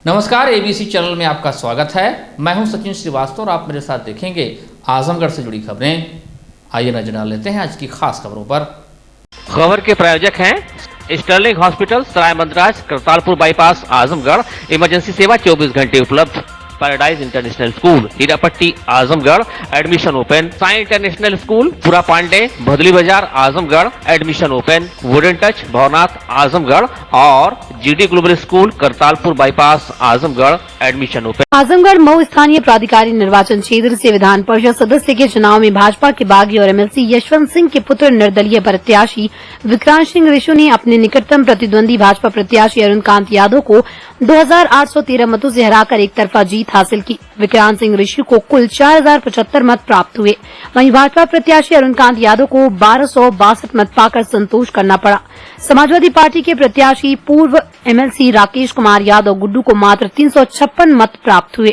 नमस्कार, ABC channel में आपका स्वागत है। मैं हूं सचिन श्रीवास्तव और आप मेरे साथ देखेंगे आजमगढ़ से जुड़ी खबरें। आइए नजर डाल लेते हैं आज की खास खबरों पर। खबर के प्रायोजक हैं Sterling Hospital, Sarai Mandraj, Kartarpur bypass, Azamgarh. Emergency सेवा 24 घंटे उपलब्ध। Paradise International School, Hirapatti, Azamgarh. Admission open. Sai International School, Pura Pande, Bhadli Bazar, Azamgarh. Admission open. Wooden Touch, Bhavnath, Azamgarh और GD Global School, Kartarpur bypass, Azamgarh. Admission open. Azamgarh Mau स्थानीय प्राधिकारी निर्वाचन क्षेत्र से विधान परिषद सदस्य के चुनाव में भाजपा के बागी और एमएलसी यशवंत सिंह के पुत्र निर्दलीय प्रत्याशी विक्रांत सिंह ऋषु ने अपने निकटतम प्रतिद्वंदी भाजपा प्रत्याशी अरुण कांत यादव को 2813 मतों से हराकर एक तरफा जीत हासिल की। विक्रांत सिंह ऋषि को कुल 4075 मत प्राप्त हुए। वहीं भाजपा प्रत्याशी अरुण कांत यादव को 1262 मत पाकर संतोष करना पड़ा। समाजवादी पार्टी के प्रत्याशी पूर्व एमएलसी राकेश कुमार यादव गुड्डू को मात्र 356 मत प्राप्त हुए।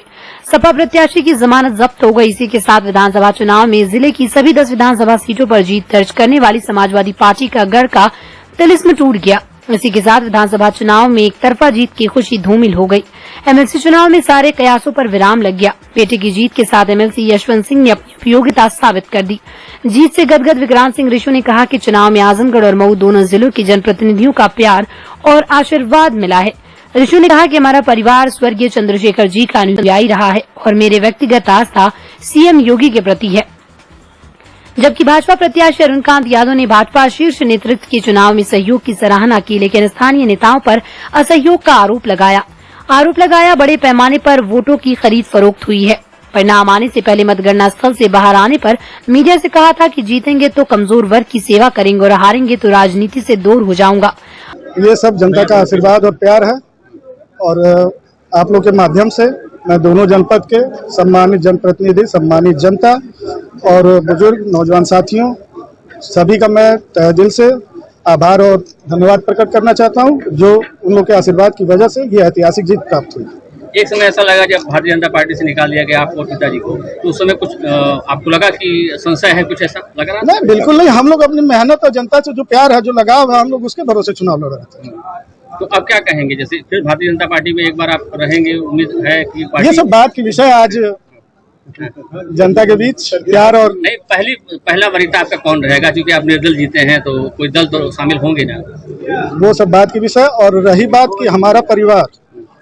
सपा प्रत्याशी की जमानत जब्त हो गई। इसी के साथ विधानसभा चुनाव में जिले की सभी 10 विधानसभा सीटों पर जीत दर्ज करने वाली समाजवादी पार्टी का गढ़ का तिलिस्म टूट गया। इसी के साथ विधानसभा चुनाव में एक तरफा जीत की खुशी धूमिल हो गई। एमएलसी चुनाव में सारे कयासों पर विराम लग गया। बेटे की जीत के साथ एमएलसी यशवंत सिंह ने अपनी उपयोगिता साबित कर दी। जीत से गदगद विक्रांत सिंह ऋषु ने कहा कि चुनाव में आजमगढ़ और मऊ दोनों जिलों के जनप्रतिनिधियों का प्यार और आशीर्वाद मिला है। ऋषु ने कहा कि हमारा परिवार स्वर्गीय चंद्रशेखर जी का अनुयायी रहा है और मेरे व्यक्तिगत आस्था सीएम योगी के प्रति है। जबकि भाजपा प्रत्याशी अरुण कांत यादव ने भाजपा शीर्ष नेतृत्व के चुनाव में सहयोग की सराहना की, लेकिन स्थानीय नेताओं पर असहयोग का आरोप लगाया। बड़े पैमाने पर वोटों की खरीद फरोख्त हुई है। परिणाम आने से पहले मतगणना स्थल से बाहर आने पर मीडिया से कहा था कि जीतेंगे तो कमजोर वर्ग की सेवा करेंगे और हारेंगे तो राजनीति से दूर हो जाऊंगा। ये सब जनता का आशीर्वाद और प्यार है और आप लोग के माध्यम से मैं दोनों जनपद के सम्मानित जनप्रतिनिधि, सम्मानित जनता और बुजुर्ग नौजवान साथियों सभी का मैं तहे दिल से आभार और धन्यवाद प्रकट करना चाहता हूं, जो उन लोगों के आशीर्वाद की वजह से ये ऐतिहासिक जीत प्राप्त हुई। एक समय ऐसा लगा जब भारतीय जनता पार्टी से निकाल दिया गया आपको और पिताजी को, तो उस समय कुछ आपको लगा कि संशय है, कुछ ऐसा लग रहा? नहीं, बिल्कुल नहीं। हम लोग अपनी मेहनत और जनता से जो प्यार है, जो लगाव है, हम लोग उसके भरोसे चुनाव लड़ रहे थे। तो अब क्या कहेंगे, जैसे फिर भारतीय जनता पार्टी में एक बार आप रहेंगे, उम्मीद है कि पार्टी... ये सब बात की विषय आज जनता के बीच प्यार और नहीं, पहला वरीयता आपका कौन रहेगा, क्योंकि आप निर्दल जीते हैं तो कोई दल तो शामिल होंगे ना, वो सब बात की विषय। और रही बात कि हमारा परिवार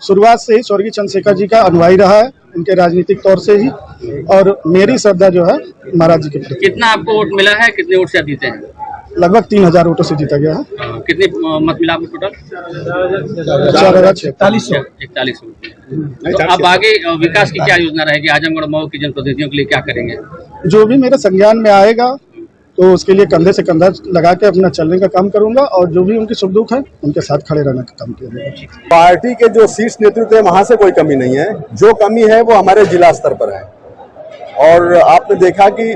शुरुआत से ही स्वर्गीय चंद्रशेखर जी का अनुयायी रहा है, उनके राजनीतिक तौर से ही, और मेरी श्रद्धा जो है महाराज जी के प्रति। कितना आपको वोट मिला है, कितने वोट से आप जीते हैं? लगभग 3000 वोटों से जीता गया है। कितने मत मिला आपको टोटल? 4100। तो अब आगे विकास की क्या योजना रहेगी? आजमगढ़ मऊ के जनप्रतिनिधियों के लिए क्या करेंगे? जो भी मेरे संज्ञान में आएगा तो उसके लिए कंधे से कंधा लगा के अपना चलने का काम करूंगा और जो भी उनकी सुख दुख है उनके साथ खड़े रहने का काम किया। पार्टी के जो शीर्ष नेतृत्व है वहां से कोई कमी नहीं है, जो कमी है वो हमारे जिला स्तर पर है। और आपने देखा कि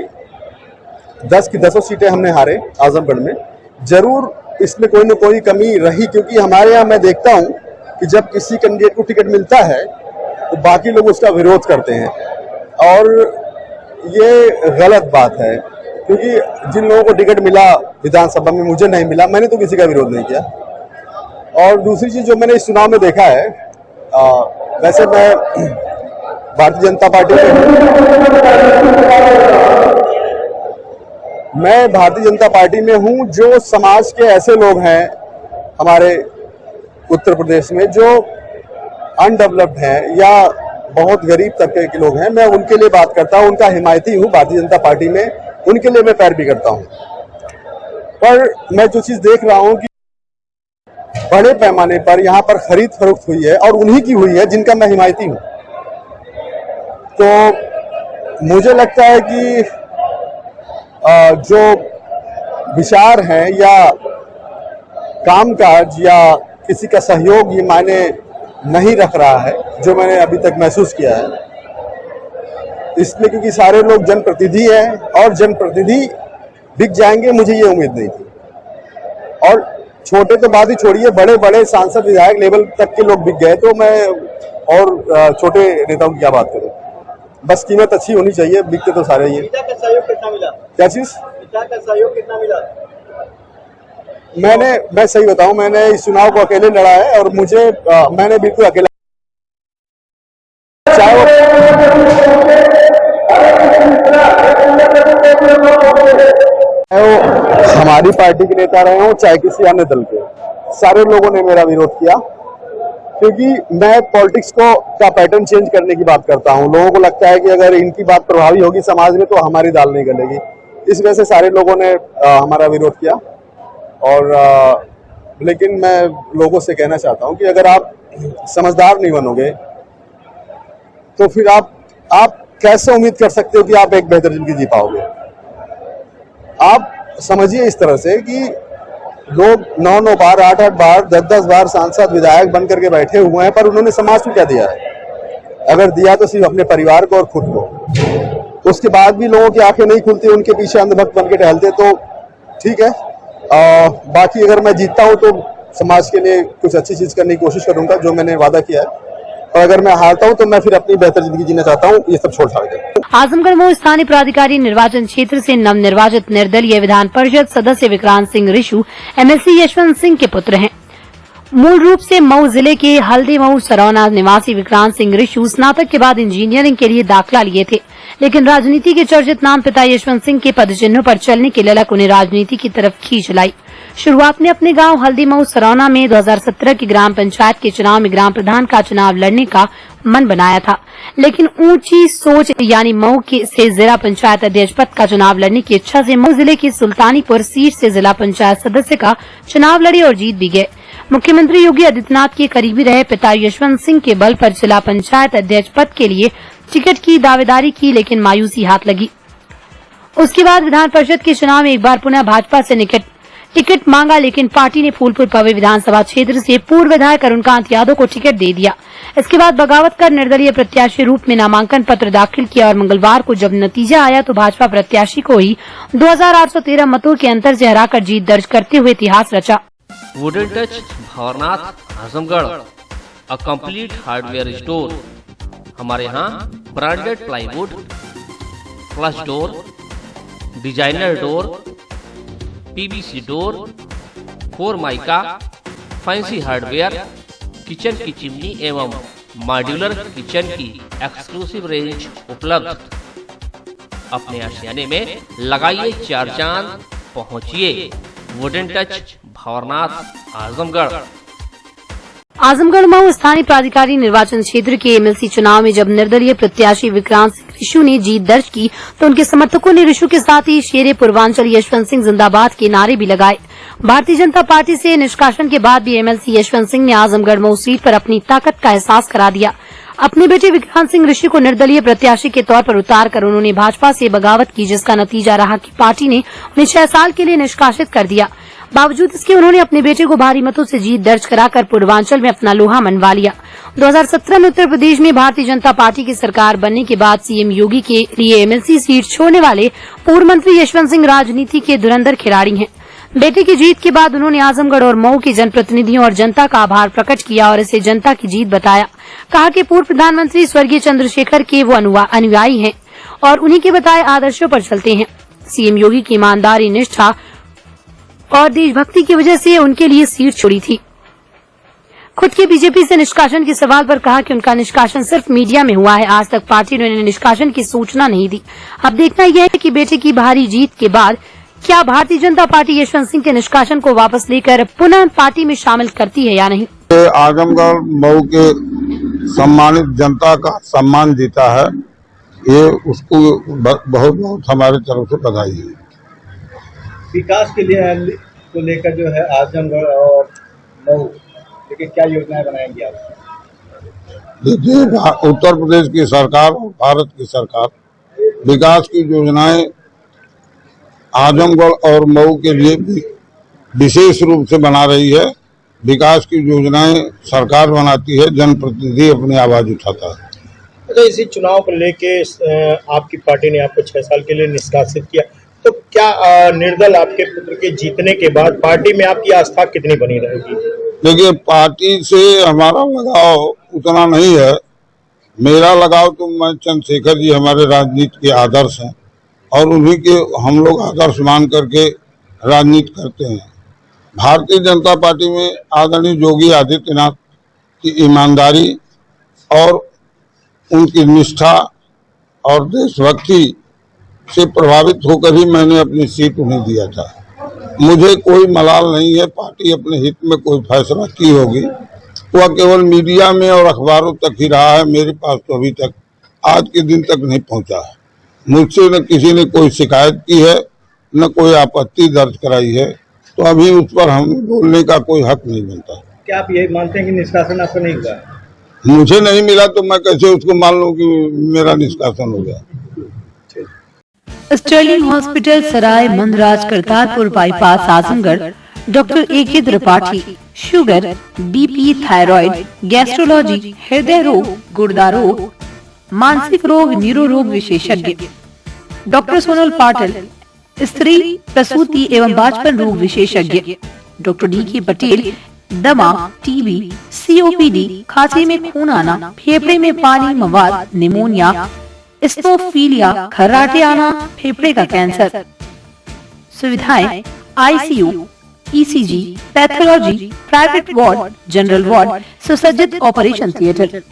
10 की 10 सीटें हमने हारे आजमगढ़ में। जरूर इसमें कोई न कोई कमी रही, क्योंकि हमारे यहाँ मैं देखता हूँ कि जब किसी कैंडिडेट को टिकट मिलता है तो बाकी लोग उसका विरोध करते हैं और ये गलत बात है, क्योंकि जिन लोगों को टिकट मिला विधानसभा में, मुझे नहीं मिला, मैंने तो किसी का विरोध नहीं किया। और दूसरी चीज जो मैंने इस चुनाव में देखा है, वैसे मैं भारतीय जनता पार्टी में हूं, जो समाज के ऐसे लोग हैं हमारे उत्तर प्रदेश में जो अनडेवलप्ड हैं या बहुत गरीब तबके के लोग हैं, मैं उनके लिए बात करता हूं, उनका हिमायती हूं भारतीय जनता पार्टी में, उनके लिए मैं पैरवी करता हूं। पर मैं जो चीज देख रहा हूं कि बड़े पैमाने पर यहाँ पर खरीद फरोख्त हुई है और उन्हीं की हुई है जिनका मैं हिमायती हूं। तो मुझे लगता है कि जो विचार हैं या कामकाज या किसी का सहयोग ये मायने नहीं रख रहा है, जो मैंने अभी तक महसूस किया है इसमें, क्योंकि सारे लोग जनप्रतिनिधि हैं और जनप्रतिनिधि बिक जाएंगे, मुझे ये उम्मीद नहीं थी। और छोटे तो बात ही छोड़िए, बड़े बड़े सांसद विधायक लेवल तक के लोग बिक गए, तो मैं और छोटे नेताओं की क्या बात करूं। बस कीमत अच्छी होनी चाहिए, बिकते तो सारे ही हैं। पिता का सहयोग कितना मिला? क्या चीज? पिता का सहयोग कितना मिला? मैं सही बताऊं, मैंने इस चुनाव को अकेले लड़ा है और मैंने बिल्कुल अकेला चाहे वो हमारी पार्टी के नेता रहे हो चाहे किसी अन्य दल के, सारे लोगों ने मेरा विरोध किया, क्योंकि मैं पॉलिटिक्स का पैटर्न चेंज करने की बात करता हूं। लोगों को लगता है कि अगर इनकी बात प्रभावी होगी समाज में तो हमारी दाल नहीं गलेगी। इस वजह से सारे लोगों ने हमारा विरोध किया। और लेकिन मैं लोगों से कहना चाहता हूं कि अगर आप समझदार नहीं बनोगे तो फिर आप कैसे उम्मीद कर सकते हो कि आप एक बेहतर जिंदगी जी पाओगे। आप समझिए इस तरह से कि लोग 9-9 बार 8-8 बार 10-10 बार सांसद विधायक बन करके बैठे हुए हैं, पर उन्होंने समाज को क्या दिया है? अगर दिया तो सिर्फ अपने परिवार को और खुद को। उसके बाद भी लोगों की आंखें नहीं खुलती, उनके पीछे अंधभक्त बन के टहलते, तो ठीक है। बाकी अगर मैं जीतता हूं तो समाज के लिए कुछ अच्छी चीज करने की कोशिश करूंगा, जो मैंने वादा किया है। और अगर मैं हारता हूं तो मैं फिर अपनी बेहतर जिंदगी जीना चाहता हूं, ये सब छोड़ छाड़ के। आजमगढ़ मऊ स्थानीय प्राधिकारी निर्वाचन क्षेत्र से नवनिर्वाचित निर्दलीय विधान परिषद सदस्य विक्रांत सिंह ऋषु एमएलसी यशवंत सिंह के पुत्र हैं। मूल रूप से मऊ जिले के हल्दी मऊ सरौना निवासी विक्रांत सिंह ऋषु स्नातक के बाद इंजीनियरिंग के लिए दाखिला लिए थे, लेकिन राजनीति के चर्चित नाम पिता यशवंत सिंह के पदचिन्हों पर चलने की ललक उन्हें राजनीति की तरफ खींच लाई। शुरुआत में अपने गांव हल्दी मऊ सरौना में 2017 की ग्राम पंचायत के चुनाव में ग्राम प्रधान का चुनाव लड़ने का मन बनाया था, लेकिन ऊंची सोच यानी मऊ से जिला पंचायत अध्यक्ष पद का चुनाव लड़ने की इच्छा से मऊ जिले की सुल्तानीपुर सीट से जिला पंचायत सदस्य का चुनाव लड़े और जीत भी गए। मुख्यमंत्री योगी आदित्यनाथ के करीबी रहे पिता यशवंत सिंह के बल पर जिला पंचायत अध्यक्ष पद के लिए टिकट की दावेदारी की, लेकिन मायूसी हाथ लगी। उसके बाद विधान परिषद के चुनाव में एक बार पुनः भाजपा से टिकट मांगा, लेकिन पार्टी ने फूलपुर पवे विधानसभा क्षेत्र से पूर्व विधायक अरुणकांत यादव को टिकट दे दिया। इसके बाद बगावत कर निर्दलीय प्रत्याशी रूप में नामांकन पत्र दाखिल किया और मंगलवार को जब नतीजा आया तो भाजपा प्रत्याशी को ही 2813 मतों के अंतर से हराकर जीत दर्ज करते हुए इतिहास रचा। Wooden touch Bhawarnath Azamgarh, a complete hardware store. हमारे यहाँ branded plywood, flush door, designer door, PVC door, 4 mica, fancy hardware, kitchen की चिमनी एवं मॉड्यूलर किचन की एक्सक्लूसिव रेंज उपलब्ध। अपने आशियाने में लगाइए 4 चांद, पहुंचिए वुडन टच भवरनाथ आजमगढ़। आजमगढ़ मऊ स्थानीय प्राधिकारी निर्वाचन क्षेत्र के एमएलसी चुनाव में जब निर्दलीय प्रत्याशी विक्रांत सिंह ऋषु ने जीत दर्ज की तो उनके समर्थकों ने ऋषु के साथ ही शेरे पूर्वांचल यशवंत सिंह जिंदाबाद के नारे भी लगाए। भारतीय जनता पार्टी से निष्कासन के बाद भी एमएलसी यशवंत सिंह ने आजमगढ़ मऊ सीट पर अपनी ताकत का एहसास करा दिया। अपने बेटे विक्रांत सिंह ऋषि को निर्दलीय प्रत्याशी के तौर पर उतारकर उन्होंने भाजपा से बगावत की, जिसका नतीजा रहा कि पार्टी ने उन्हें 6 साल के लिए निष्कासित कर दिया। बावजूद इसके उन्होंने अपने बेटे को भारी मतों से जीत दर्ज कराकर पूर्वांचल में अपना लोहा मनवा लिया। 2017 में उत्तर प्रदेश में भारतीय जनता पार्टी की सरकार बनने के बाद सीएम योगी के लिए एमएलसी सीट छोड़ने वाले पूर्व मंत्री यशवंत सिंह राजनीति के धुरंधर खिलाड़ी हैं। बेटे की जीत के बाद उन्होंने आजमगढ़ और मऊ के जनप्रतिनिधियों और जनता का आभार प्रकट किया और इसे जनता की जीत बताया। कहा कि पूर्व प्रधानमंत्री स्वर्गीय चंद्रशेखर के वो अनुयायी हैं और उन्हीं के बताए आदर्शों पर चलते हैं। सीएम योगी की ईमानदारी, निष्ठा और देशभक्ति की वजह से उनके लिए सीट छोड़ी थी। खुद के बीजेपी से निष्कासन के सवाल पर कहा कि उनका निष्कासन सिर्फ मीडिया में हुआ है, आज तक पार्टी ने उन्हें निष्कासन की सूचना नहीं दी। अब देखना यह है कि बेटे की भारी जीत के बाद क्या भारतीय जनता पार्टी यशवंत सिंह के निष्कासन को वापस लेकर पुनः पार्टी में शामिल करती है या नहीं। आजमगढ़ मऊ के सम्मानित जनता का सम्मान जीता है, ये उसको बहुत बहुत हमारे तरफ से बधाई है। विकास के लिए को लेकर जो है आजमगढ़ और मऊ लेकिन क्या योजनाएं बनाएंगे आप? देखिए, उत्तर प्रदेश की सरकार और भारत की सरकार विकास की योजनाएं आजमगढ़ और मऊ के लिए विशेष रूप से बना रही है। विकास की योजनाएं सरकार बनाती है, जनप्रतिनिधि अपनी आवाज उठाता है। अच्छा, इसी चुनाव को लेके आपकी पार्टी ने आपको 6 साल के लिए निष्कासित किया, तो क्या निर्दल आपके पुत्र के जीतने के बाद पार्टी में आपकी आस्था कितनी बनी रहेगी? देखिए, पार्टी से हमारा लगाव उतना नहीं है। मेरा लगाव तो मैं चंद्रशेखर जी हमारे राजनीति के आदर्श हैं और उन्हीं के हम लोग आदर्श मान करके राजनीति करते हैं। भारतीय जनता पार्टी में आदरणीय योगी आदित्यनाथ की ईमानदारी और उनकी निष्ठा और देशभक्ति से प्रभावित होकर ही मैंने अपनी सीट उन्हें दिया था। मुझे कोई मलाल नहीं है, पार्टी अपने हित में कोई फैसला की होगी वह केवल मीडिया में और अखबारों तक ही रहा है। मेरे पास तो अभी तक आज के दिन तक नहीं पहुंचा है। मुझसे न किसी ने कोई शिकायत की है न कोई आपत्ति दर्ज कराई है, तो अभी उस पर हम बोलने का कोई हक नहीं बनता। क्या आप यही मानते हैं कि निष्कासन आपका नहीं हुआ? मुझे नहीं मिला तो मैं कैसे उसको मान लूं कि मेरा निष्कासन हो गया। Sterling Hospital Sarai Mandraj Kartarpur bypass Azamgarh doctor A.K. Tripathi sugar, BP, thyroid, gastrology, हृदय रोग, गुर्दा रोग, मानसिक रोग, न्यूरो रोग विशेषज्ञ डॉक्टर सोनल पाटिल स्त्री प्रसूति एवं बाजपन रोग विशेषज्ञ डॉक्टर D.K. पटेल दमा, TB, COPD, खांसी में खून आना, फेफड़े में पानी मवाद, निमोनिया, स्टोफीलिया, खर्राटे आना, फेफड़े का कैंसर। सुविधाएं ICU, ECG, pathology, private ward, general ward, सुसज्जित ऑपरेशन थिएटर,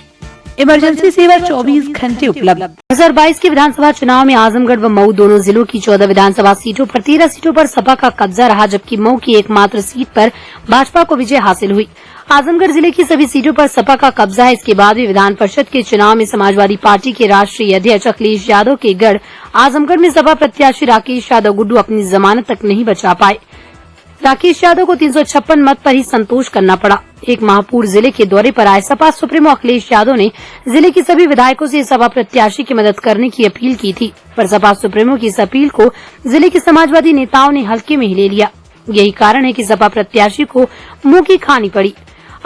इमरजेंसी सेवा 24 घंटे उपलब्ध। 2022 के विधानसभा चुनाव में आजमगढ़ व मऊ दोनों जिलों की 14 विधानसभा सीटों पर 13 सीटों पर सपा का कब्जा रहा, जबकि मऊ की एकमात्र सीट पर भाजपा को विजय हासिल हुई। आजमगढ़ जिले की सभी सीटों पर सपा का कब्जा है। इसके बाद भी विधान परिषद के चुनाव में समाजवादी पार्टी के राष्ट्रीय अध्यक्ष अखिलेश यादव के गढ़ आजमगढ़ में सपा प्रत्याशी राकेश यादव गुड्डू अपनी जमानत तक नहीं बचा पाए। राकेश यादव को 356 मत पर ही संतोष करना पड़ा। एक माह पूर्व जिले के दौरे पर आए सपा सुप्रीमो अखिलेश यादव ने जिले के सभी विधायकों से सपा प्रत्याशी की मदद करने की अपील की थी, पर सपा सुप्रीमो की इस अपील को जिले के समाजवादी नेताओं ने हल्के में ही ले लिया। यही कारण है कि सपा प्रत्याशी को मुंह की खानी पड़ी।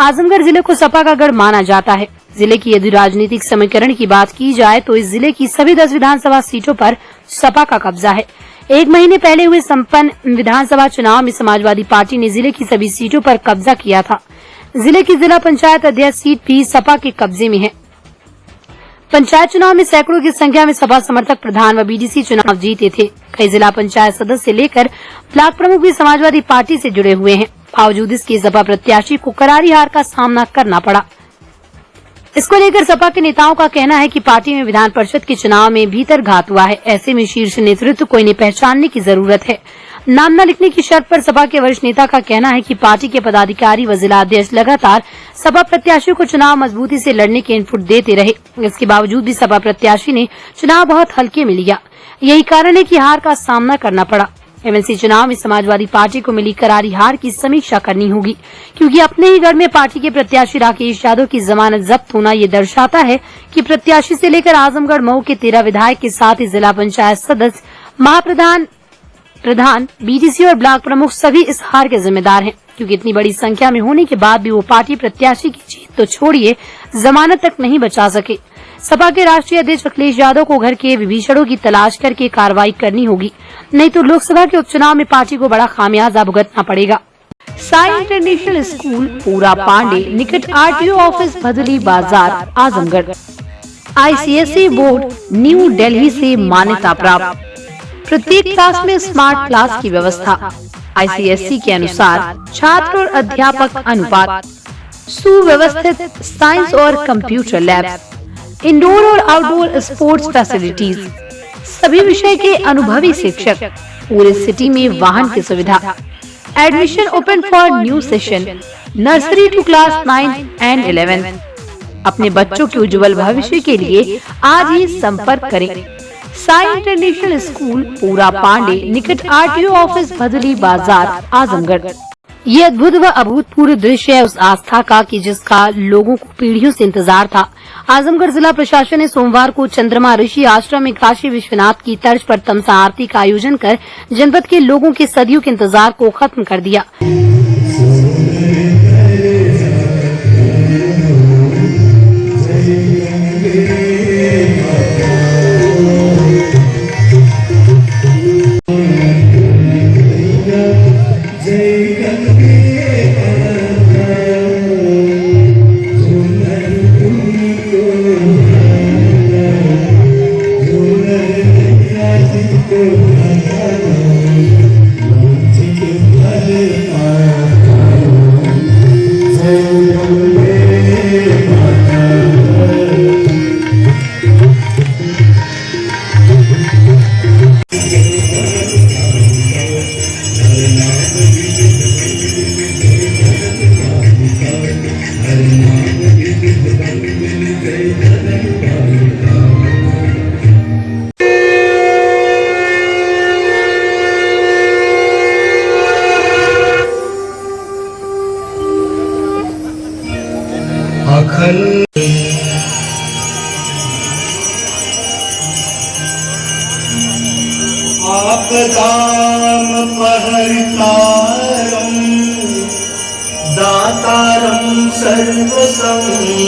आजमगढ़ जिले को सपा का गढ़ माना जाता है। जिले की यदि राजनीतिक समीकरण की बात की जाए तो इस जिले की सभी 10 विधानसभा सीटों पर सपा का कब्जा है। एक महीने पहले हुए संपन्न विधानसभा चुनाव में समाजवादी पार्टी ने जिले की सभी सीटों पर कब्जा किया था। जिले की जिला पंचायत अध्यक्ष सीट भी सपा के कब्जे में है। पंचायत चुनाव में सैकड़ों की संख्या में सपा समर्थक प्रधान व BDC चुनाव जीते थे। कई जिला पंचायत सदस्य लेकर ब्लॉक प्रमुख भी समाजवादी पार्टी से जुड़े हुए हैं। बावजूद इसके सपा प्रत्याशी को करारी हार का सामना करना पड़ा। इसको लेकर सपा के नेताओं का कहना है कि पार्टी में विधान परिषद के चुनाव में भीतर घात हुआ है। ऐसे में शीर्ष नेतृत्व को इन्हें पहचानने की जरूरत है। नाम न लिखने की शर्त पर सपा के वरिष्ठ नेता का कहना है कि पार्टी के पदाधिकारी व जिला अध्यक्ष लगातार सपा प्रत्याशियों को चुनाव मजबूती से लड़ने के इनपुट देते रहे। इसके बावजूद भी सपा प्रत्याशी ने चुनाव बहुत हल्के में लिया। यही कारण है कि हार का सामना करना पड़ा। MLC चुनाव में समाजवादी पार्टी को मिली करारी हार की समीक्षा करनी होगी, क्योंकि अपने ही गढ़ में पार्टी के प्रत्याशी राकेश यादव की जमानत जब्त होना ये दर्शाता है कि प्रत्याशी से लेकर आजमगढ़ मऊ के 13 विधायक के साथ ही जिला पंचायत सदस्य, महाप्रधान, प्रधान, BDC और ब्लॉक प्रमुख सभी इस हार के जिम्मेदार हैं, क्योंकि इतनी बड़ी संख्या में होने के बाद भी वो पार्टी प्रत्याशी की जीत तो छोड़िए जमानत तक नहीं बचा सके। सपा के राष्ट्रीय अध्यक्ष अखिलेश यादव को घर के विभीषणों की तलाश करके कार्रवाई करनी होगी, नहीं तो लोकसभा के उपचुनाव में पार्टी को बड़ा खामियाजा भुगतना पड़ेगा। साई इंटरनेशनल स्कूल पूरा पांडे निकट RTO office भदली Bazar Azamgarh ICSE board new Delhi से मान्यता प्राप्त। प्रत्येक क्लास में स्मार्ट क्लास की व्यवस्था। ICSE के अनुसार छात्र और अध्यापक अनुपात, सुव्यवस्थित साइंस और कंप्यूटर लैब, इंडोर और आउटडोर स्पोर्ट्स फैसिलिटीज, सभी विषय के अनुभवी शिक्षक, पूरे सिटी में वाहन की सुविधा। Admission open for new session, nursery to class 9 and 11। अपने बच्चों के उज्जवल भविष्य के लिए आज ही संपर्क करें। साई इंटरनेशनल स्कूल पूरा पांडे निकट RTO ऑफिस भदली बाजार आजमगढ़। ये अद्भुत व अभूतपूर्व दृश्य है उस आस्था का कि जिसका लोगों को पीढ़ियों से इंतजार था। आजमगढ़ जिला प्रशासन ने सोमवार को चंद्रमा ऋषि आश्रम में काशी विश्वनाथ की तर्ज पर तमसा आरती का आयोजन कर जनपद के लोगों के सदियों के इंतजार को खत्म कर दिया। Hare आपदामपहर्तारं दातारं सर्वसंपदां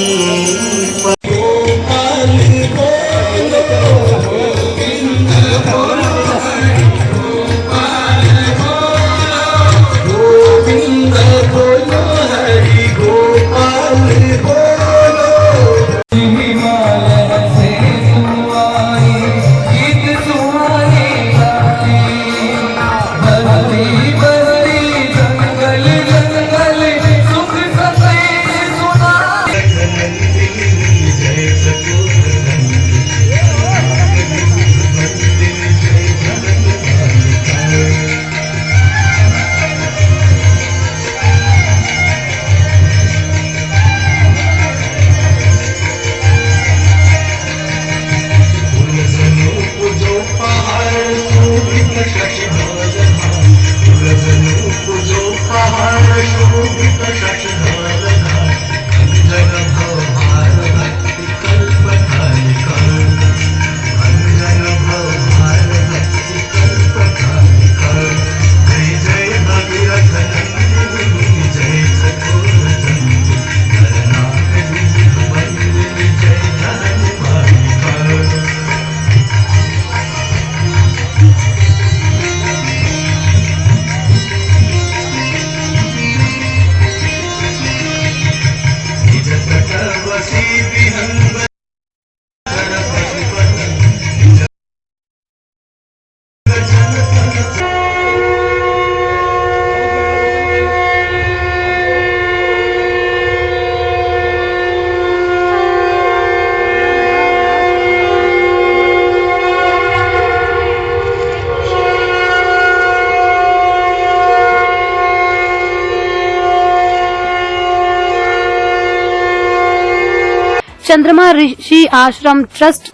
चंद्रमा ऋषि आश्रम ट्रस्ट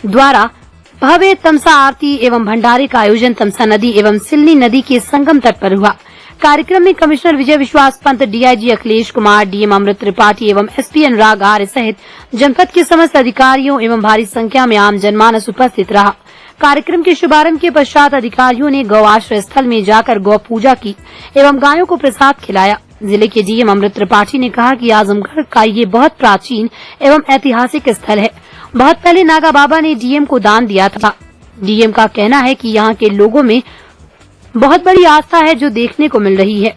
द्वारा भव्य तमसा आरती एवं भंडारे का आयोजन तमसा नदी एवं सिल्ली नदी के संगम तट पर हुआ। कार्यक्रम में कमिश्नर विजय विश्वास पंत, डीआईजी अखिलेश कुमार, डीएम अमृत त्रिपाठी एवं एसपी अनुराग आर्य सहित जनपद के समस्त अधिकारियों एवं भारी संख्या में आम जनमानस उपस्थित रहा। कार्यक्रम के शुभारंभ के पश्चात अधिकारियों ने गौ आश्रय स्थल में जाकर गौ पूजा की एवं गायों को प्रसाद खिलाया। जिले के डीएम अमृत त्रिपाठी ने कहा कि आजमगढ़ का ये बहुत प्राचीन एवं ऐतिहासिक स्थल है। बहुत पहले नागा बाबा ने डीएम को दान दिया था। डीएम का कहना है कि यहाँ के लोगों में बहुत बड़ी आस्था है जो देखने को मिल रही है।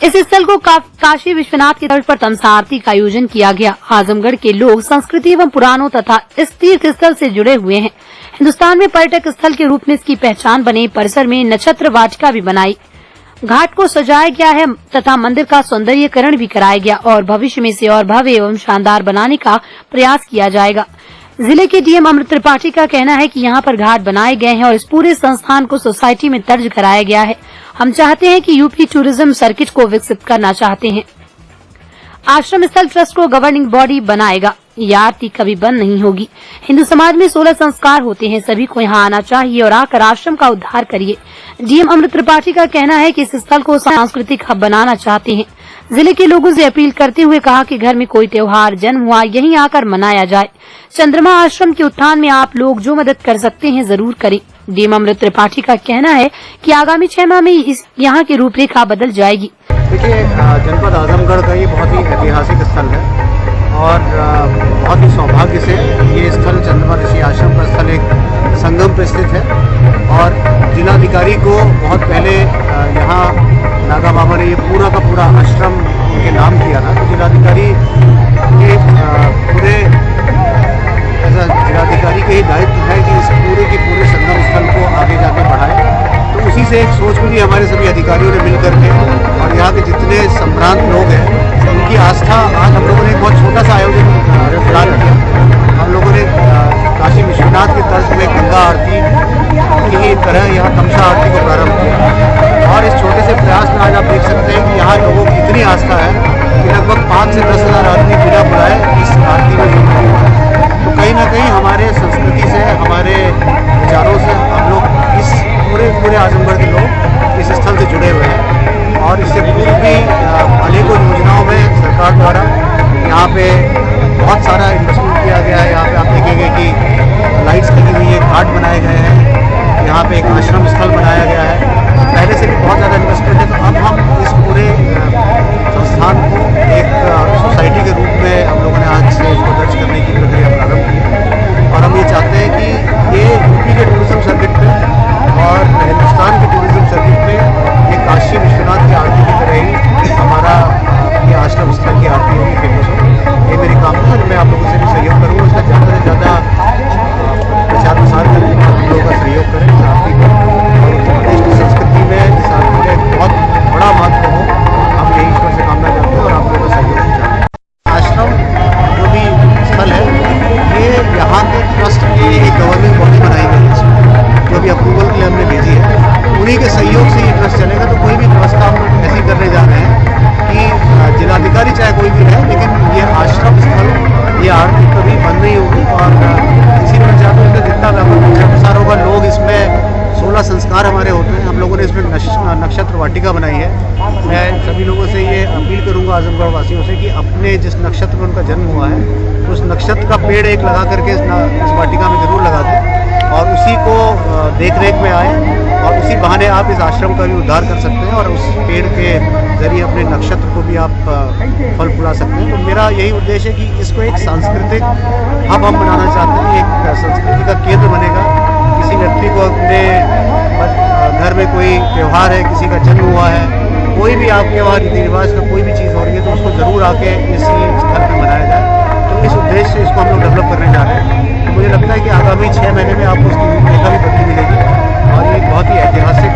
इस स्थल को काशी विश्वनाथ की तर्ज पर तमसा आरती का आयोजन किया गया। आजमगढ़ के लोग संस्कृति एवं पुराणों तथा इस तीर्थ स्थल से जुड़े हुए हैं। हिंदुस्तान में पर्यटक स्थल के रूप में इसकी पहचान बने। परिसर में नक्षत्र वाटिका भी बनाई, घाट को सजाया गया है तथा मंदिर का सौंदर्यीकरण भी कराया गया और भविष्य में इसे और भव्य एवं शानदार बनाने का प्रयास किया जाएगा। जिले के डीएम अमृत त्रिपाठी का कहना है कि यहाँ पर घाट बनाए गए हैं और इस पूरे संस्थान को सोसाइटी में दर्ज कराया गया है। हम चाहते हैं कि यूपी टूरिज्म सर्किट को विकसित करना चाहते हैं। आश्रम स्थल ट्रस्ट को गवर्निंग बॉडी बनाएगा। यह आरती कभी बंद नहीं होगी। हिंदू समाज में 16 संस्कार होते हैं, सभी को यहाँ आना चाहिए और आकर आश्रम का उद्धार करिए। डीएम अमृत त्रिपाठी का कहना है कि इस स्थल को सांस्कृतिक हब बनाना चाहते हैं। जिले के लोगों से अपील करते हुए कहा कि घर में कोई त्योहार जन्म हुआ यहीं आकर मनाया जाए। चंद्रमा आश्रम के उत्थान में आप लोग जो मदद कर सकते हैं जरूर करें। डीएम अमृत त्रिपाठी का कहना है कि आगामी 6 माह में इस यहाँ की रूपरेखा बदल जाएगी। देखिए, जनपद आजमगढ़ का ये बहुत ही ऐतिहासिक स्थल है और बहुत ही सौभाग्य से ये स्थल चंद्रमा ऋषि आश्रम का स्थल एक संगम पर स्थित है और जिलाधिकारी को बहुत पहले यहाँ नागा बाबा ने ये पूरा का पूरा आश्रम उनके नाम किया था। तो जिलाधिकारी के पूरे जिलाधिकारी के ही दायित्व है कि इस पूरे के पूरे संगम स्थल को आगे जाके बढ़ाए। तो उसी से एक सोच मिली हमारे सभी अधिकारियों ने मिलकर के और यहाँ के जितने संभ्रांत लोग हैं उनकी आस्था। आज हम लोगों ने एक बहुत छोटा सा आयोजन प्लान किया। हम लोगों ने काशी विश्वनाथ के तर्ज में गंगा आरती की तरह यहाँ तमसा आरती को प्रारंभ किया और इस छोटे से प्रयास में आज आप देख सकते हैं कि यहाँ लोगों की इतनी आस्था है कि लगभग 5 से 10 हज़ार आदमी बिना बुलाए इस आरती में जुड़ रहे हैं। तो कहीं ना कहीं हमारे संस्कृति से, हमारे विचारों से हम लोग इस पूरे आजमगढ़ के लोग इस स्थल से जुड़े हुए हैं और इससे पूर्व भी अनेकों योजनाओं में सरकार द्वारा यहाँ पे बहुत सारा इन्वेस्टमेंट किया गया है। यहाँ पे आप देखेंगे कि लाइट्स लगी हुई है, घाट बनाए गए हैं, यहाँ पे एक आश्रम स्थल बनाया गया है। पहले से भी बहुत ज़्यादा इन्वेस्टमेंट है, तो अब हम इस पूरे संस्थान को एक सोसाइटी के रूप में हम लोगों ने आज से इसको दर्ज करने की प्रक्रिया प्रारंभ की है। और हम ये चाहते हैं कि ये यूपी के टूरिज्म सर्किट पे और हिंदुस्तान के टूरिज्म सर्किट पे ये काशी विश्वनाथ की आरती की तरह ही हमारा ये आश्रम स्थल की आरती होगी, फेमस हो। ये मेरी कामना है, मैं आप लोगों से भी सहयोग करूँगा। इसका ज़्यादा से ज़्यादा प्रचार प्रसार करके हम लोगों का सहयोग करें इस आरती को। और उत्तर प्रदेश की संस्कृति में इस आरती का एक बहुत बड़ा महत्व हो, हम यही ईश्वर से कामना करते हैं और आप लोगों का सहयोग चाहते हैं। आश्रम जो भी स्थल है, ये यहाँ के ट्रस्ट की एक गवर्निंग बॉडी बनाई गई है, जो भी अप्रूवल के लिए हमने भेजी है। उन्हीं के सहयोग से ये ट्रस्ट चलेगा। तो कोई भी व्यवस्था हम लोग ऐसी करने जा रहे हैं कि जिलाधिकारी चाहे कोई भी है, लेकिन ये आश्रम स्थल, ये आरती कभी बंद नहीं होगी। और इसी में चाहते हैं कि जितना व्यापक प्रचार प्रसार होगा, लोग इसमें 16 संस्कार हमारे होते हैं। हम लोगों ने इसमें नक्षत्र वाटिका बनाई है। मैं सभी लोगों से ये अपील करूंगा, आजमगढ़ वासियों से, कि अपने जिस नक्षत्र में उनका जन्म हुआ है, उस नक्षत्र का पेड़ एक लगा करके इस वाटिका में ज़रूर लगा दें और उसी को देख रेख में आए। और उसी बहाने आप इस आश्रम का भी उद्धार कर सकते हैं और उस पेड़ के जरिए अपने नक्षत्र को भी आप फल फुला सकते हैं। तो मेरा यही उद्देश्य है कि इसको एक सांस्कृतिक हब हम बनाना चाहते हैं। एक संस्कृति का केंद्र बनेगा। किसी व्यक्ति को अपने घर में कोई त्यौहार है, किसी का जन्म हुआ है, कोई भी आपके वहाँ रीति रिवाज का कोई भी चीज़ हो रही है, तो उसको ज़रूर आके इसी स्थल पर मनाया जाए। तो इस उद्देश्य से इसको हम लोग डेवलप करने जा रहे हैं। तो मुझे लगता है कि आगामी 6 महीने में आपको उसकी रूपरेखा भी बदली मिलेगी और ये बहुत ही ऐतिहासिक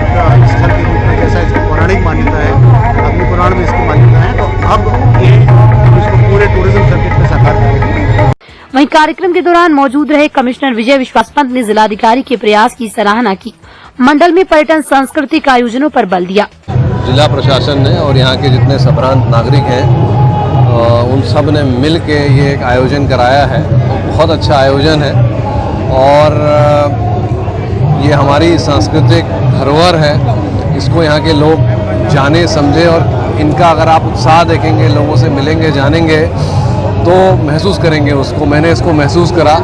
स्थल के रूप में, जैसा इसकी पौराणिक मान्यता है, अग्नि पुराण में इसकी मान्यता है, तो अब ये इसको पूरे टूरिज्म सर्किट में साकार करेंगे। वहीं कार्यक्रम के दौरान मौजूद रहे कमिश्नर विजय विश्वास पंत ने जिलाधिकारी के प्रयास की सराहना की। मंडल में पर्यटन सांस्कृतिक आयोजनों पर बल दिया। जिला प्रशासन ने और यहाँ के जितने संभ्रांत नागरिक हैं, उन सब ने मिल के ये एक आयोजन कराया है। बहुत अच्छा आयोजन है और ये हमारी सांस्कृतिक धरोहर है। इसको यहाँ के लोग जाने समझे और इनका अगर आप उत्साह देखेंगे, लोगों से मिलेंगे, जानेंगे, तो महसूस करेंगे उसको। मैंने इसको महसूस करा।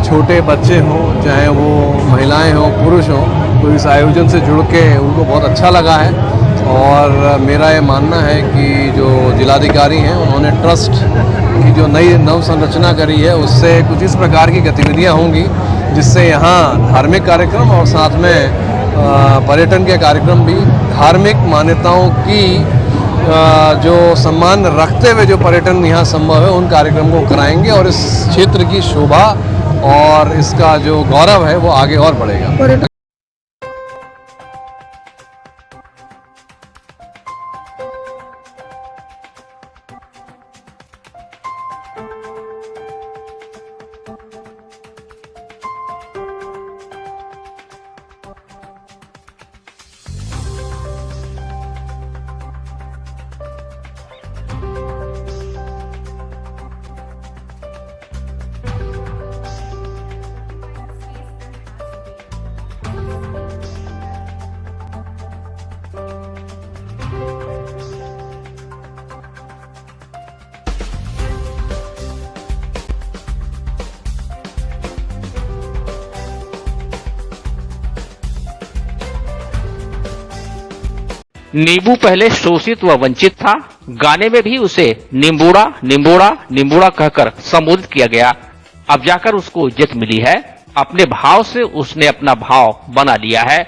छोटे बच्चे हों, चाहे वो महिलाएं हों, पुरुष हों, तो इस आयोजन से जुड़ के उनको बहुत अच्छा लगा है। और मेरा ये मानना है कि जो जिलाधिकारी हैं, उन्होंने ट्रस्ट की जो नई नव संरचना करी है, उससे कुछ इस प्रकार की गतिविधियां होंगी जिससे यहाँ धार्मिक कार्यक्रम और साथ में पर्यटन के कार्यक्रम भी धार्मिक मान्यताओं की जो सम्मान रखते हुए जो पर्यटन यहाँ संभव है, उन कार्यक्रम को कराएंगे और इस क्षेत्र की शोभा और इसका जो गौरव है वो आगे और बढ़ेगा। नींबू पहले शोषित व वंचित था। गाने में भी उसे निम्बूड़ा निम्बूड़ा निम्बूड़ा कहकर संबोधित किया गया। अब जाकर उसको इज्जत मिली है। अपने भाव से उसने अपना भाव बना लिया है।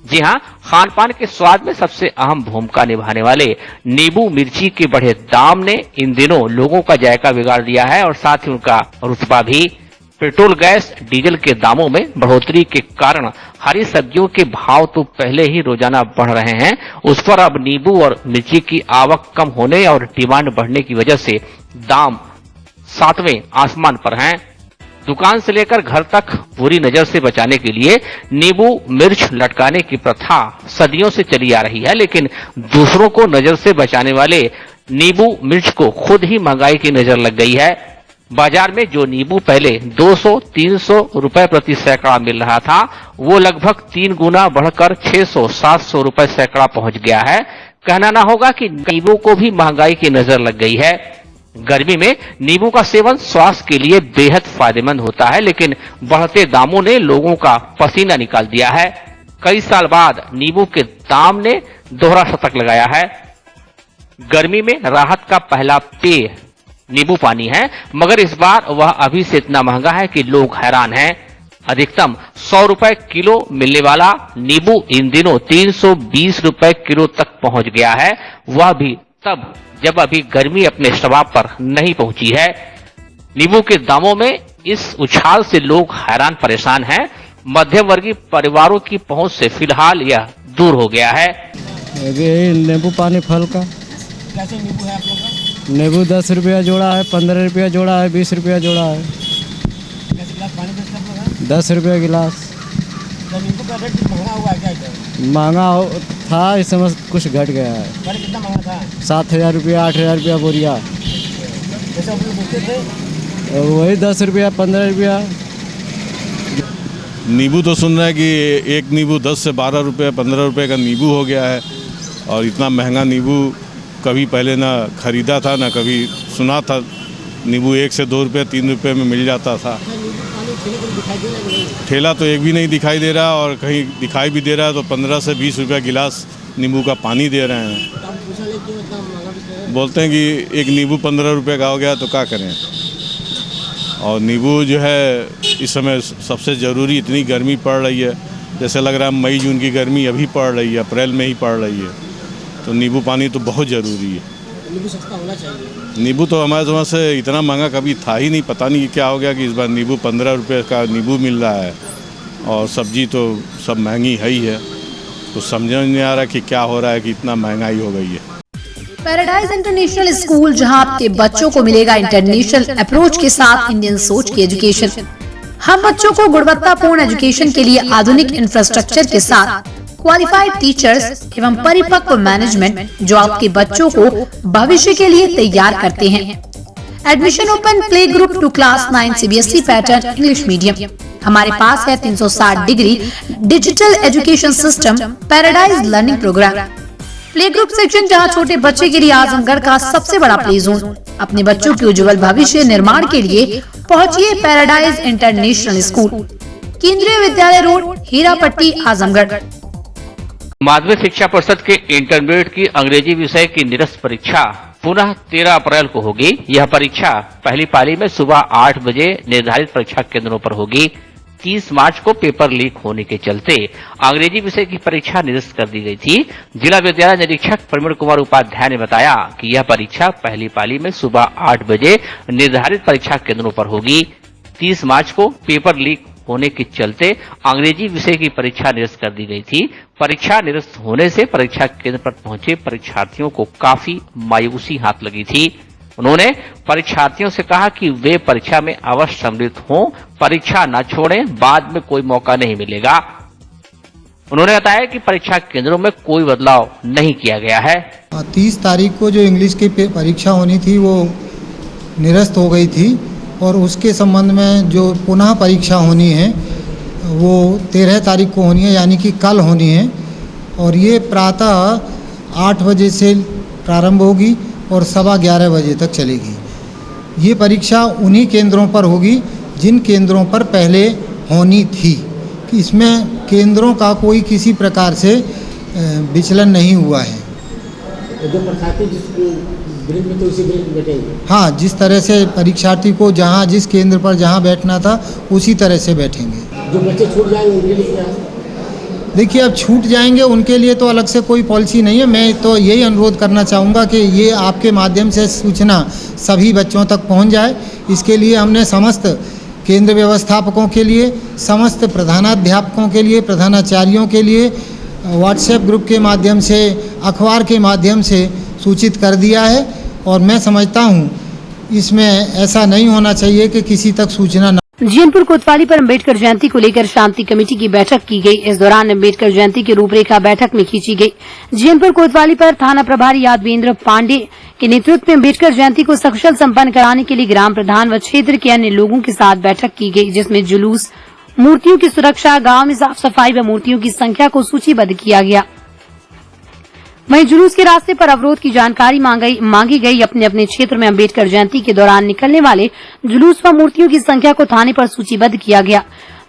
जी हाँ, खान पान के स्वाद में सबसे अहम भूमिका निभाने वाले नींबू मिर्ची के बढ़े दाम ने इन दिनों लोगों का जायका बिगाड़ दिया है और साथ ही उनका रुतबा भी। पेट्रोल, गैस, डीजल के दामों में बढ़ोतरी के कारण हरी सब्जियों के भाव तो पहले ही रोजाना बढ़ रहे हैं, उस पर अब नींबू और मिर्ची की आवक कम होने और डिमांड बढ़ने की वजह से दाम 7वें आसमान पर हैं। दुकान से लेकर घर तक बुरी नजर से बचाने के लिए नींबू मिर्च लटकाने की प्रथा सदियों से चली आ रही है, लेकिन दूसरों को नजर से बचाने वाले नींबू मिर्च को खुद ही महंगाई की नजर लग गई है। बाजार में जो नींबू पहले 200-300 रुपए प्रति सैकड़ा मिल रहा था, वो लगभग 3 गुना बढ़कर 600-700 रुपए सैकड़ा पहुंच गया है। कहना ना होगा कि नींबू को भी महंगाई की नजर लग गई है। गर्मी में नींबू का सेवन स्वास्थ्य के लिए बेहद फायदेमंद होता है, लेकिन बढ़ते दामों ने लोगों का पसीना निकाल दिया है। कई साल बाद नींबू के दाम ने दोहरा शतक लगाया है। गर्मी में राहत का पहला पेय नींबू पानी है, मगर इस बार वह अभी से इतना महंगा है कि लोग हैरान हैं। अधिकतम 100 रुपए किलो मिलने वाला नींबू इन दिनों 320 रुपए किलो तक पहुंच गया है, वह भी तब जब अभी गर्मी अपने शबाब पर नहीं पहुंची है। नींबू के दामों में इस उछाल से लोग हैरान परेशान हैं। मध्यम वर्गीय परिवारों की पहुंच से फिलहाल यह दूर हो गया है। नींबू पानी फल का कैसे नींबू है आप लोग का? नींबू 10 रुपया जोड़ा है, 15 रुपया जोड़ा है, 20 रुपया जोड़ा है। कैसे गिलास पानी बेचते आप लोग? 10 रुपया गिलास। तो नींबू का रेट महंगा हुआ है क्या? महंगा था, इस समय कुछ घट गया है। पहले कितना महंगा था? 7,000 रुपया, 8,000 रुपया बोरिया। जैसे आप लोग बेचते थे वही 10 रुपया, 15 रुपया। नींबू तो सुन रहे हैं कि एक नींबू 10 से 12 रुपये 15 रुपये का नींबू हो गया है, और इतना महंगा नींबू कभी पहले ना खरीदा था ना कभी सुना था। नींबू 1 से 2 रुपये 3 रुपये में मिल जाता था। ठेला तो एक भी नहीं दिखाई दे रहा, और कहीं दिखाई भी दे रहा है तो 15 से 20 रुपया गिलास नींबू का पानी दे रहे हैं। बोलते हैं कि एक नींबू 15 रुपये का हो गया तो क्या करें। और नींबू जो है इस समय सबसे ज़रूरी, इतनी गर्मी पड़ रही है, जैसे लग रहा है मई जून की गर्मी अभी पड़ रही है, अप्रैल में ही पड़ रही है, तो नींबू पानी तो बहुत ज़रूरी है। नींबू सस्ता होना चाहिए। नींबू तो हमारे समझ से इतना महंगा कभी था ही नहीं, पता नहीं क्या हो गया कि इस बार नींबू 15 रुपये का नींबू मिल रहा है, और सब्जी तो सब महंगी है ही है, तो समझ नहीं आ रहा कि क्या हो रहा है कि इतना महंगाई हो गई है। पैराडाइज इंटरनेशनल स्कूल, जहां आपके बच्चों को मिलेगा इंटरनेशनल अप्रोच के साथ इंडियन सोच की एजुकेशन। हम बच्चों को गुणवत्तापूर्ण एजुकेशन के लिए आधुनिक इंफ्रास्ट्रक्चर के साथ क्वालिफाइड टीचर्स एवं परिपक्व मैनेजमेंट जो आपके बच्चों को भविष्य के लिए तैयार करते हैं। Admission open play group to class 9 CBSE pattern English medium. हमारे पास है 360 degree digital education system paradise learning programme. Play group section, जहां छोटे बच्चे के लिए आजमगढ़ का सबसे बड़ा प्ले जोन। अपने बच्चों के उज्जवल भविष्य निर्माण के लिए पहुंचिए पैराडाइज इंटरनेशनल स्कूल, केंद्रीय विद्यालय रोड, हीरापट्टी, आजमगढ़। माध्यमिक शिक्षा परिषद के इंटरमीडिएट की अंग्रेजी विषय की निरस्त परीक्षा पुनः 13 अप्रैल को होगी। यह परीक्षा पहली पाली में सुबह 8 बजे निर्धारित परीक्षा केंद्रों पर होगी। 30 मार्च को पेपर लीक होने के चलते अंग्रेजी विषय की परीक्षा निरस्त कर दी गई थी। जिला विद्यालय निरीक्षक प्रवीण कुमार उपाध्याय ने बताया कि यह परीक्षा पहली पाली में सुबह 8 बजे निर्धारित परीक्षा केंद्रों पर होगी। 30 मार्च को पेपर लीक होने के चलते अंग्रेजी विषय की परीक्षा निरस्त कर दी गई थी। परीक्षा निरस्त होने से परीक्षा केंद्र पर पहुंचे परीक्षार्थियों को काफी मायूसी हाथ लगी थी। उन्होंने परीक्षार्थियों से कहा कि वे परीक्षा में अवश्य सम्मिलित हों, परीक्षा न छोड़ें, बाद में कोई मौका नहीं मिलेगा। उन्होंने बताया कि परीक्षा केंद्रों में कोई बदलाव नहीं किया गया है। 30 तारीख को जो इंग्लिश की परीक्षा होनी थी वो निरस्त हो गई थी, और उसके संबंध में जो पुनः परीक्षा होनी है वो 13 तारीख को होनी है, यानी कि कल होनी है, और ये प्रातः 8 बजे से प्रारंभ होगी और 11:15 बजे तक चलेगी। ये परीक्षा उन्हीं केंद्रों पर होगी जिन केंद्रों पर पहले होनी थी। कि इसमें केंद्रों का कोई किसी प्रकार से विचलन नहीं हुआ है। जो परीक्षार्थी जिस ग्रेड में थे उसी ग्रेड में बैठेंगे। हाँ, जिस तरह से परीक्षार्थी को जहाँ जिस केंद्र पर जहाँ बैठना था उसी तरह से बैठेंगे। जो बच्चे छूट जाएंगे उनके लिए क्या? देखिए, अब छूट जाएंगे उनके लिए तो अलग से कोई पॉलिसी नहीं है। मैं तो यही अनुरोध करना चाहूँगा कि ये आपके माध्यम से सूचना सभी बच्चों तक पहुँच जाए। इसके लिए हमने समस्त केंद्र व्यवस्थापकों के लिए, समस्त प्रधानाध्यापकों के लिए, प्रधानाचार्यों के लिए व्हाट्सएप ग्रुप के माध्यम से, अखबार के माध्यम से सूचित कर दिया है। और मैं समझता हूँ इसमें ऐसा नहीं होना चाहिए कि किसी तक सूचना। जीएनपुर कोतवाली पर अम्बेडकर जयंती को लेकर शांति कमेटी की बैठक की गई। इस दौरान अम्बेडकर जयंती की रूपरेखा बैठक में खींची गई। जीएनपुर कोतवाली पर थाना प्रभारी यादवेंद्र पांडे के नेतृत्व में अम्बेडकर जयंती को सकुशल संपन्न कराने के लिए ग्राम प्रधान व क्षेत्र के अन्य लोगों के साथ बैठक की गई, जिसमें जुलूस, मूर्तियों की सुरक्षा, गांव में साफ सफाई व मूर्तियों की संख्या को सूचीबद्ध किया गया। वहीं जुलूस के रास्ते पर अवरोध की जानकारी मांगी गई। अपने अपने क्षेत्र में अम्बेडकर जयंती के दौरान निकलने वाले जुलूस व मूर्तियों की संख्या को थाने पर सूचीबद्ध किया गया।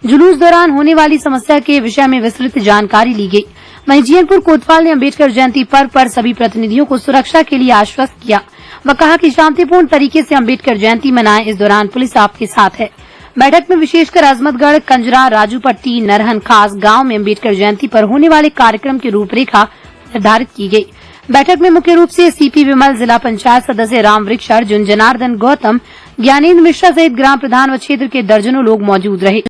जुलूस दौरान होने वाली समस्या के विषय में विस्तृत जानकारी ली गई। वहीं जीयनपुर कोतवाल ने अम्बेडकर जयंती पर्व पर सभी प्रतिनिधियों को सुरक्षा के लिए आश्वस्त किया। वह कहा कि शांतिपूर्ण तरीके से अम्बेडकर जयंती मनाएं, इस दौरान पुलिस आपके साथ है। बैठक में विशेषकर अजमतगढ़, कंजरा, राजूपट्टी, नरहन खास गांव में अम्बेडकर जयंती पर होने वाले कार्यक्रम की रूपरेखा निर्धारित की गई। बैठक में मुख्य रूप से सीपी विमल, जिला पंचायत सदस्य राम वृक्ष अर्जुन, जनार्दन गौतम, ज्ञानेन्द्र मिश्रा सहित ग्राम प्रधान व क्षेत्र के दर्जनों लोग मौजूद रहे।